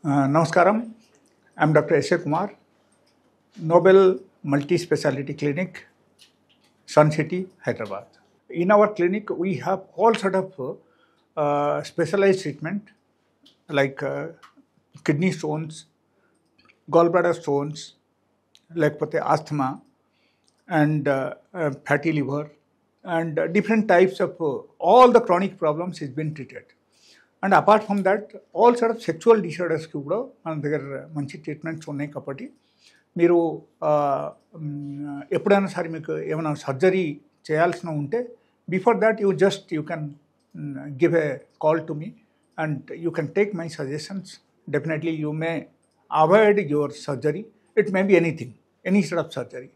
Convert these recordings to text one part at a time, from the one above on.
Namaskaram. I am Dr. S.A. Kumar, Nobel Multi-Speciality Clinic, Sun City, Hyderabad. In our clinic, we have all sort of specialized treatment like kidney stones, gallbladder stones, like asthma, and fatty liver, and different types of all the chronic problems is been treated. And apart from that, all sort of sexual disorders కి కూడా మన దగ్గర మంచి treatments ఉన్నాయి కాబట్టి మీరు ఎప్పుడైనా సరే మీకు ఏమైనా సర్జరీ చేయాల్సిన ఉంటే before that you can give a call to me and you can take my suggestions. Definitely you may avoid your surgery. It may be any sort of surgery.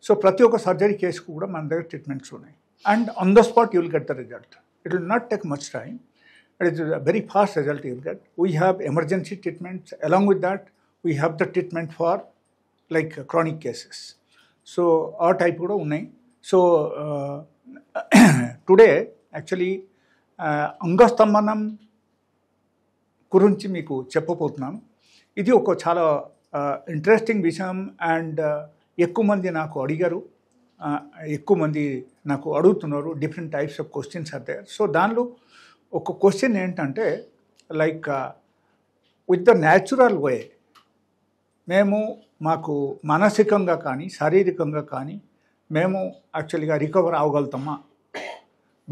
So ప్రతి ఒక్క సర్జరీ కేసుకు కూడా మన దగ్గర treatments ఉన్నాయి. And on the spot you will get the result. It will not take much time. It is a very fast result you will get. We have emergency treatments. Along with that, we have the treatment for like chronic cases. So our type kuda unnai. So today actually అంగస్తంభనం గురించి మీకు చెప్పబోతున్నాను. ఇది ఒక చాలా interesting విషయం and ఎక్కువ మంది నాకు అడిగారు, ఎక్కువ మంది నాకు అడుగుతున్నారు. Different types of questions are there. So దానిలో ఒక క్వశ్చన్ ఏంటంటే like with the natural way మేము మాకు మానసికంగా కానీ శారీరకంగా కానీ మేము యాక్చువల్గా రికవర్ అవ్వగలుగుతామా,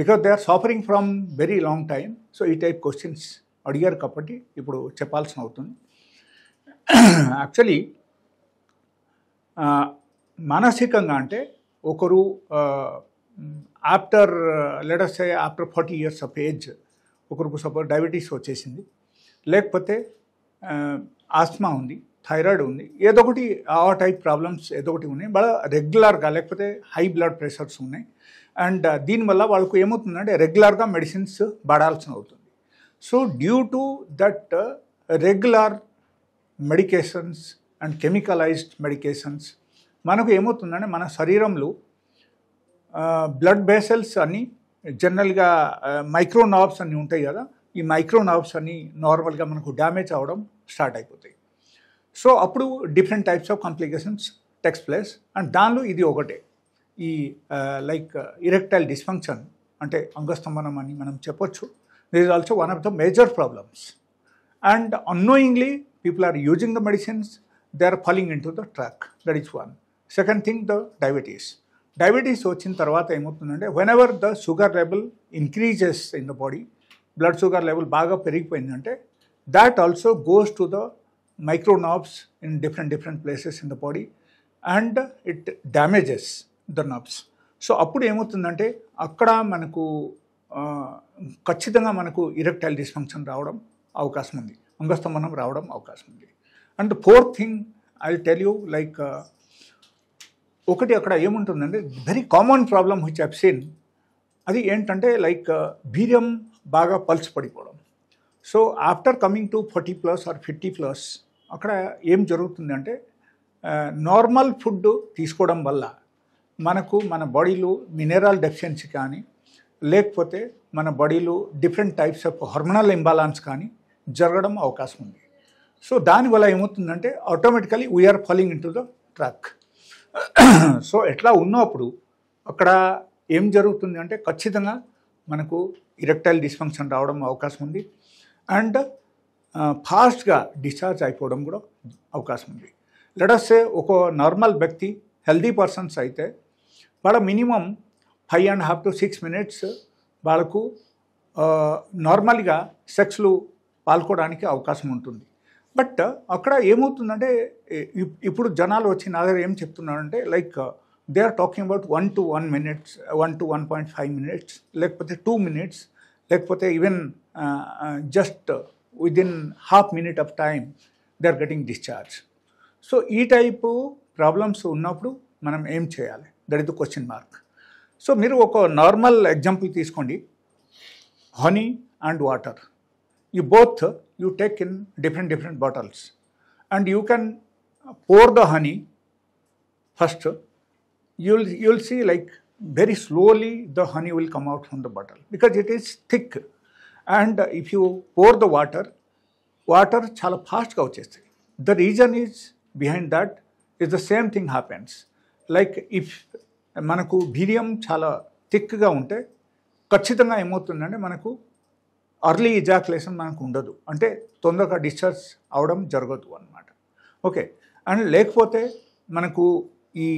because they are suffering from very long time. So ఈ టైప్ క్వశ్చన్స్ అడిగారు కాబట్టి ఇప్పుడు చెప్పాల్సిన అవుతుంది. యాక్చువల్లీ మానసికంగా అంటే ఒకరు after let us say after 40 years of age ఒకరికి సపోజ్ డయాబెటీస్ వచ్చేసింది, లేకపోతే ఆస్మా ఉంది, థైరాయిడ్ ఉంది, ఏదో ఒకటి ఆ టైప్ ప్రాబ్లమ్స్ ఏదో ఒకటి ఉన్నాయి, రెగ్యులర్గా లేకపోతే హై బ్లడ్ ప్రెషర్స్ ఉన్నాయి. అండ్ దీనివల్ల వాళ్ళకు ఏమవుతుందంటే రెగ్యులర్గా మెడిసిన్స్ వాడాల్సిన అవుతుంది. So due to that regular medications and chemicalised medications మనకు ఏమవుతుందంటే మన శరీరంలో బ్లడ్ వెసల్స్ అన్నీ జనరల్గా మైక్రో నర్వ్స్ అన్నీ ఉంటాయి కదా, ఈ మైక్రో నర్వ్స్ అన్నీ నార్మల్గా మనకు డ్యామేజ్ అవ్వడం స్టార్ట్ అయిపోతాయి. సో అప్పుడు different types of complications takes place. And దానిలో ఇది ఒకటే, ఈ లైక్ ఇరెక్టైల్ డిస్ఫంక్షన్ అంటే అంగస్తంభనం అని మనం చెప్పొచ్చు. This is also one of the major problems. And annoyingly people are using the medicines, they are falling in to the track. That is one. Second thing, the diabetes వచ్చిన తర్వాత ఏమవుతుందంటే whenever the sugar level increases in the body, blood sugar level బాగా పెరిగిపోయిందంటే that also goes to the micro nerves in different places in the body and it damages the nerves. So అప్పుడు ఏమవుతుందంటే అక్కడ మనకు ఖచ్చితంగా మనకు ఇరెక్టైల్ డిస్ఫంక్షన్ రావడం అవకాశం ఉంది, అంగస్తంభనం రావడం అవకాశం ఉంది. And fourth thing I will tell you, like ఒకటి అక్కడ ఏముంటుందంటే very common problem which I've seen, అది ఏంటంటే లైక్ వీర్యం బాగా పల్స్ పడిపోవడం. So after coming to 40+ or 50+ అక్కడ ఏం జరుగుతుంది అంటే నార్మల్ ఫుడ్ తీసుకోవడం వల్ల మనకు మన బాడీలో మినరల్ డెఫిషియన్సీ కానీ లేకపోతే మన బాడీలో different types of hormonal imbalance కానీ జరగడం అవకాశం ఉంది. సో దానివల్ల ఏమవుతుందంటే automatically we're falling in to the track. So ఎట్లా ఉన్నప్పుడు అక్కడ ఏం జరుగుతుంది అంటే ఖచ్చితంగా మనకు ఇరెక్టైల్ డిస్ఫంక్షన్ రావడం అవకాశం ఉంది అండ్ ఫాస్ట్గా డిశ్చార్జ్ అయిపోవడం కూడా అవకాశం ఉంది. లెట్ అస్ సే ఒక నార్మల్ వ్యక్తి హెల్దీ పర్సన్స్ అయితే వాళ్ళ మినిమం 5.5 to 6 minutes వాళ్ళకు నార్మల్గా సెక్స్లు పాల్గొనడానికి అవకాశం ఉంటుంది. బట్ అక్కడ ఏమవుతుందంటే ఇప్పుడు జనాలు వచ్చి నా దగ్గర ఏం చెప్తున్నారంటే like they are talking about 1 to 1 minutes, 1 to 1.5 minutes, లేకపోతే 2 minutes, లేకపోతే even just within ½ minute of time they are getting discharge. So ఈ టైపు ప్రాబ్లమ్స్ ఉన్నప్పుడు మనం ఏం చేయాలి, that is the question mark. So మీరు ఒక నార్మల్ ఎగ్జాంపుల్ తీసుకోండి, honey and water. You take in different bottles and you can pour the honey first. You'll see like very slowly the honey will come out from the bottle because it is thick, and if you pour the water water చాలా ఫాస్ట్గా వచ్చేస్తాయి. The reason is behind that is the same thing happens. Like if మనకు వీర్యం చాలా థిక్గా ఉంటే ఖచ్చితంగా ఏమవుతుందంటే మనకు అర్లీ ఇజాక్యులేషన్ మనకు ఉండదు, అంటే తొందరగా డిశ్చార్జ్ అవడం జరగదు అన్నమాట. ఓకే, అండ్ లేకపోతే మనకు ఈ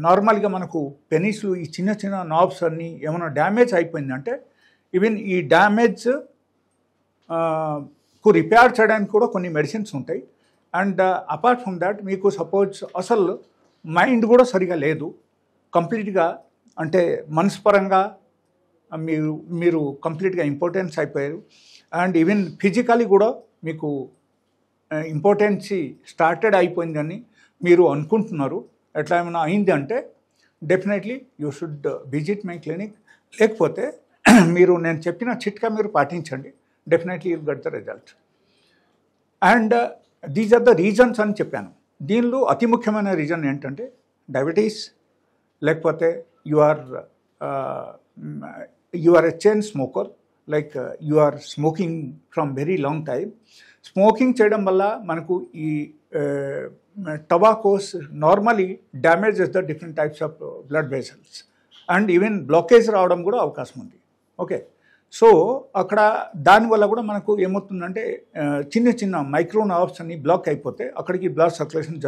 నార్మల్గా మనకు పెనిస్లు ఈ చిన్న చిన్న నాబ్స్ అన్నీ ఏమైనా డ్యామేజ్ అయిపోయిందంటే ఈవెన్ ఈ డ్యామేజ్ కు రిపేర్ చేయడానికి కూడా కొన్ని మెడిసిన్స్ ఉంటాయి. అండ్ అపార్ట్ ఫ్రమ్ దాట్ మీకు సపోజ్ అసలు మైండ్ కూడా సరిగా లేదు, కంప్లీట్గా అంటే మనస్పరంగా మీరు కంప్లీట్గా ఇంపార్టెన్స్ అయిపోయారు. అండ్ ఈవెన్ ఫిజికలీ కూడా మీకు ఇంపార్టెన్సీ స్టార్టెడ్ అయిపోయిందని మీరు అనుకుంటున్నారు, ఎట్లా ఏమైనా అయింది అంటే definitely you should visit my clinic. లేకపోతే మీరు నేను చెప్పిన చిట్కా మీరు పాటించండి, definitely you get the result. And these are the reasons అని చెప్పాను. దీనిలో అతి ముఖ్యమైన రీజన్ ఏంటంటే డయాబెటీస్, లేకపోతే you are a chain smoker, like you are smoking from very long time. Smoking చేయడం వల్ల మనకు ఈ tobaccos normally damages the different types of blood vessels and even blockage రావడం కూడా అవకాశం ఉంది. ఓకే, సో అక్కడ దానివల్ల కూడా మనకు ఏమవుతుందంటే చిన్న చిన్న మైక్రో నర్వ్స్ అన్ని బ్లాక్ అయిపోతే అక్కడికి బ్లడ్ సర్క్యులేషన్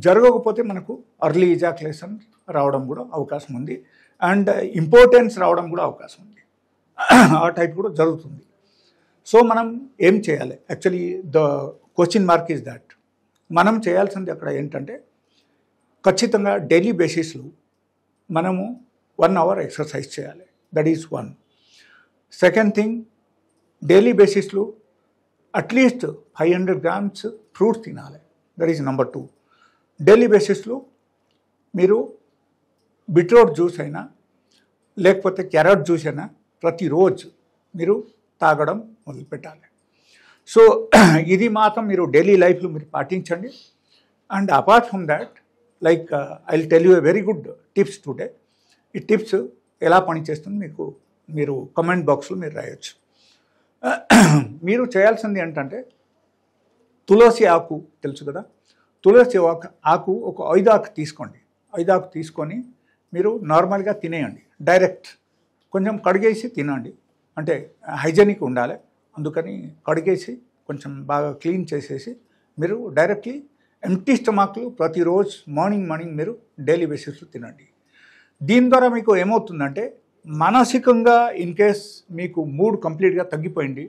జరగకపోతే మనకు అర్లీ ఇజాక్యులేషన్ రావడం కూడా అవకాశం ఉంది, అండ్ ఇంపార్టెన్స్ రావడం కూడా అవకాశం ఉంది. ఆ టైప్ కూడా జరుగుతుంది. సో మనం ఏం చేయాలి? Actually the question mark is that మనం చేయాల్సింది అక్కడ ఏంటంటే ఖచ్చితంగా డైలీ బేసిస్లో మనము 1 hour ఎక్సర్సైజ్ చేయాలి. That is 1. Second thing, daily బేసిస్లో అట్లీస్ట్ 500 grams ఫ్రూట్స్ తినాలి. That is number 2. డైలీ బేసిస్లో మీరు బీట్రూట్ జ్యూస్ అయినా లేకపోతే క్యారెట్ జ్యూస్ అయినా ప్రతిరోజు మీరు తాగడం మొదలుపెట్టాలి. సో ఇది మాత్రం మీరు డైలీ లైఫ్లో మీరు పాటించండి. And apart from that like I will tell you a very good tips today. ఈ టిప్స్ ఎలా పనిచేస్తుంది మీరు కమెంట్ బాక్స్లో మీరు రాయొచ్చు. మీరు చేయాల్సింది ఏంటంటే తులసి ఆకు తెలుసు కదా, తులసి ఆకు ఒక 5 ఆకు తీసుకోండి. 5 ఆకు తీసుకొని మీరు నార్మల్గా తినేయండి, డైరెక్ట్. కొంచెం కడిగేసి తినండి, అంటే హైజెనిక్ ఉండాలి, అందుకని కడిగేసి కొంచెం బాగా క్లీన్ చేసేసి మీరు డైరెక్ట్లీ ఎంప్టీ స్టమక్లు ప్రతిరోజు మార్నింగ్ మీరు డైలీ బేసిస్లో తినండి. దీని ద్వారా మీకు ఏమవుతుందంటే మానసికంగా ఇన్ కేస్ మీకు మూడ్ కంప్లీట్గా తగ్గిపోయింది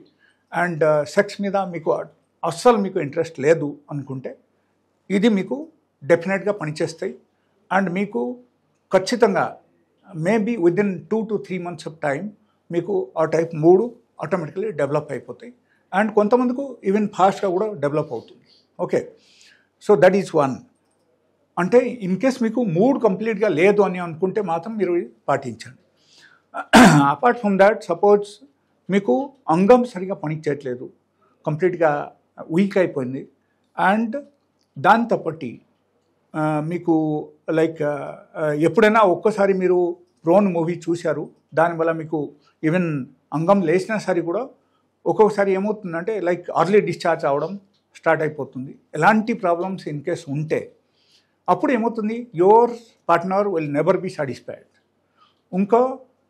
అండ్ సెక్స్ మీద మీకు అస్సలు మీకు ఇంట్రెస్ట్ లేదు అనుకుంటే ఇది మీకు డెఫినెట్గా పనిచేస్తాయి. అండ్ మీకు ఖచ్చితంగా maybe within 2 to 3 months of time మీకు ఆ టైప్ మూడు ఆటోమేటికలీ డెవలప్ అయిపోతాయి. అండ్ కొంతమందికి ఈవెన్ ఫాస్ట్గా కూడా డెవలప్ అవుతుంది. Okay, so that is 1. అంటే ఇన్ కేస్ మీకు మూడ్ కంప్లీట్గా లేదు అని అనుకుంటే మాత్రం మీరు పాటించండి. అపార్ట్ ఫ్రమ్ దాట్ సపోజ్ మీకు అంగం సరిగా పనిచేయట్లేదు, కంప్లీట్గా వీక్ అయిపోయింది, అండ్ దాంతో పట్టి మీకు లైక్ ఎప్పుడైనా ఒక్కసారి మీరు ప్రోన్ మూవీ చూశారు, దానివల్ల మీకు ఈవెన్ అంగం లేచినా సరే కూడా ఒక్కొక్కసారి ఏమవుతుందంటే లైక్ అర్లీ డిశ్చార్జ్ అవ్వడం స్టార్ట్ అయిపోతుంది. ఎలాంటి ప్రాబ్లమ్స్ ఇన్ కేస్ ఉంటే అప్పుడు ఏమవుతుంది, your partner will never be satisfied. ఇంకో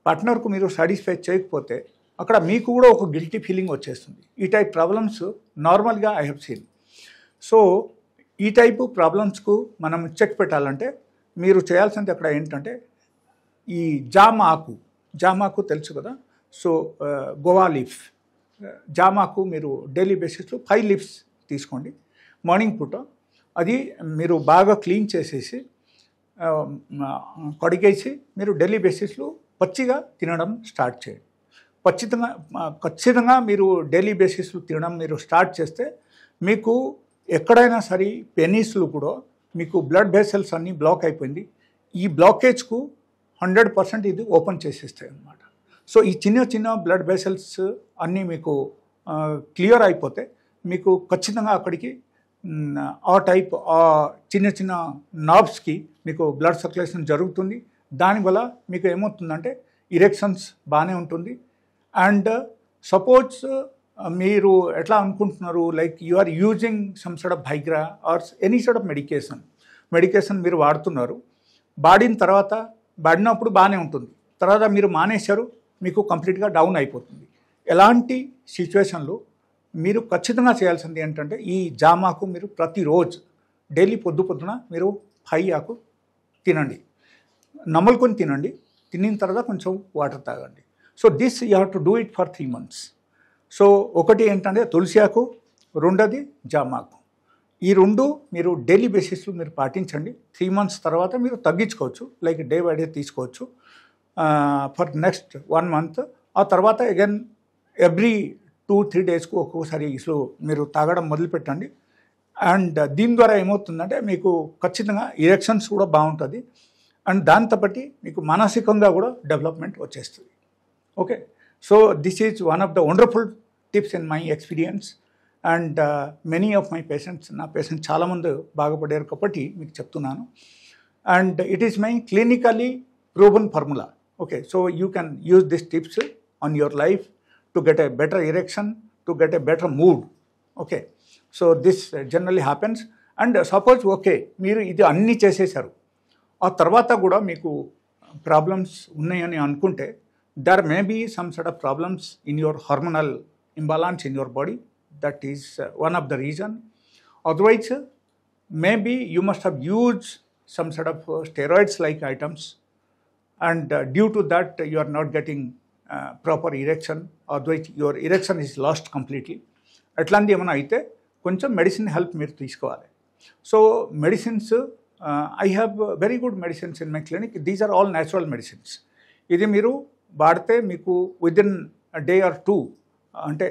పార్ట్నర్కు మీరు సాటిస్ఫై చేయకపోతే అక్కడ మీకు కూడా ఒక గిల్టీ ఫీలింగ్ వచ్చేస్తుంది. ఈ టైప్ ప్రాబ్లమ్స్ నార్మల్గా ఐ హ్యావ్ సీన్. సో ఈ టైపు ప్రాబ్లమ్స్కు మనం చెక్ పెట్టాలంటే మీరు చేయాల్సింది అక్కడ ఏంటంటే ఈ జామాకు తెలుసు కదా. సో గోవా లీఫ్ జామాకు మీరు డైలీ బేసిస్లో 5 leaves తీసుకోండి. మార్నింగ్ పూట అది మీరు బాగా క్లీన్ చేసేసి కడిగేసి మీరు డైలీ బేసిస్లో పచ్చిగా తినడం స్టార్ట్ చేయండి. ఖచ్చితంగా మీరు డైలీ బేసిస్లో తినడం మీరు స్టార్ట్ చేస్తే మీకు ఎక్కడైనా సరే పెనీస్లు కూడా మీకు బ్లడ్ వెసల్స్ అన్నీ బ్లాక్ అయిపోయింది, ఈ బ్లాకేజ్కు 100% ఇది ఓపెన్ చేసేస్తాయి అన్నమాట. సో ఈ చిన్న బ్లడ్ వెసల్స్ అన్నీ మీకు క్లియర్ అయిపోతే మీకు ఖచ్చితంగా అక్కడికి ఆ టైప్ ఆ చిన్న నర్వ్స్కి మీకు బ్లడ్ సర్క్యులేషన్ జరుగుతుంది. దానివల్ల మీకు ఏమవుతుందంటే ఇరెక్షన్స్ బాగానే ఉంటుంది. అండ్ సపోజ్ మీరు ఎట్లా అనుకుంటున్నారు, like you are using some sort of Viagra or any sort of medication మీరు వాడుతున్నారు, వాడినప్పుడు బాగానే ఉంటుంది, తర్వాత మీరు మానేశారు, మీకు కంప్లీట్గా డౌన్ అయిపోతుంది. ఎలాంటి సిచ్యువేషన్లో మీరు ఖచ్చితంగా చేయాల్సింది ఏంటంటే ఈ జామాకు మీరు ప్రతిరోజు డైలీ పొద్దున మీరు 5 ఆకు తినండి, నమలుకొని తినండి, తినిన తర్వాత కొంచెం వాటర్ తాగండి. So this you have to do it for 3 months. So ఒకటి ఏంటంటే తులసి ఆకు, రెండోది జామాకు. ఈ రెండు మీరు డైలీ బేసిస్లో మీరు పాటించండి. 3 months తర్వాత మీరు తగ్గించుకోవచ్చు, లైక్ డే బై డే తీసుకోవచ్చు ఫర్ నెక్స్ట్ 1 month. ఆ తర్వాత అగైన్ ఎవ్రీ 2-3 daysకు ఒక్కొక్కసారి ఇసులు మీరు తాగడం మొదలుపెట్టండి. అండ్ దీని ద్వారా ఏమవుతుందంటే మీకు ఖచ్చితంగా ఎరెక్షన్స్ కూడా బాగుంటుంది, అండ్ దాంతో బట్టి మీకు మానసికంగా కూడా డెవలప్మెంట్ వచ్చేస్తుంది. Okay, so this is one of the wonderful tips in my experience. And many of my patients, నా పేషెంట్స్ చాలామంది బాగుపడారు కాబట్టి మీకు చెప్తున్నాను. And it is my clinically proven formula. Okay, so you can use this tips on your life to get a better erection, to get a better mood. Okay, so this generally happens. And suppose okay మీరు ఇది అన్నీ చేసేసారు, ఆ తర్వాత కూడా మీకు problems ఉన్నాయని అనుకుంటే there may be some sort of problems in your hormonal imbalance in your body. That is one of the reason. Otherwise, maybe you must have used some sort of steroids like items, and due to that you are not getting proper erection. Otherwise, your erection is lost completely. అట్లాంటి ఏమైనా అయితే కొంచెం medicine help మీరు తీసుకోవాలి. So medicines, I have very good medicines in my clinic. These are all natural medicines. ఇది మీరు వాడితే మీకు విదిన్ డే ఆర్ 2, అంటే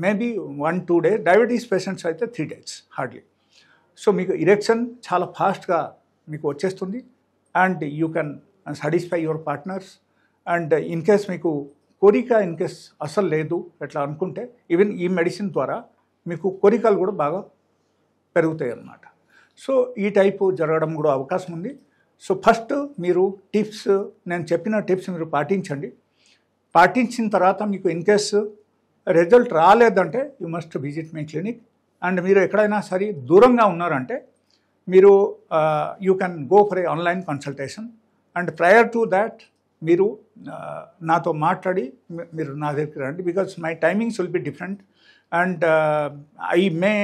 మేబీ 1-2 days. డయాబెటీస్ పేషెంట్స్ అయితే 3 days హార్డ్లీ. సో మీకు ఇరెక్షన్ చాలా ఫాస్ట్గా మీకు వచ్చేస్తుంది, and you can satisfy your partners. And in case మీకు కోరిక ఇన్ కేస్ అసలు లేదు ఎట్లా అనుకుంటే ఈవెన్ ఈ మెడిసిన్ ద్వారా మీకు కోరికలు కూడా బాగా పెరుగుతాయి అన్నమాట. సో ఈ టైపు జరగడం కూడా అవకాశం ఉంది. సో ఫస్ట్ మీరు టిప్స్, నేను చెప్పిన టిప్స్ మీరు పాటించండి. పాటించిన తర్వాత మీకు ఇన్ కేస్ రిజల్ట్ రాలేదంటే you must visit my clinic. And మీరు ఎక్కడైనా సరే దూరంగా ఉన్నారంటే మీరు you can go for a online consultation. And prior to that మీరు నాతో మాట్లాడి మీరు నా దగ్గరికి రండి, because my timings will be different. And I may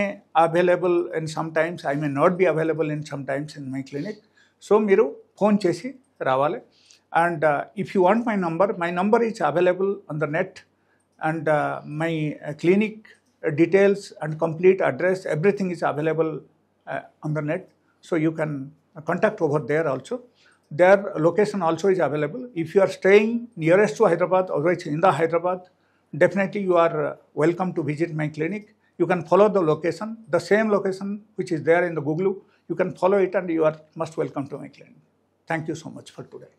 available in some times, I may not be available in some times in my clinic. So మీరు phone చేసి రావాలి. And if you want my number is available on the net. And my clinic details and complete address, everything is available on the net. So you can contact over there also. Their location also is available. If you are staying nearest to Hyderabad, otherwise in the Hyderabad, definitely you are welcome to visit my clinic. You can follow the location, the same location which is there in the Google. You can follow it and you are most welcome to my clinic. Thank you so much for today.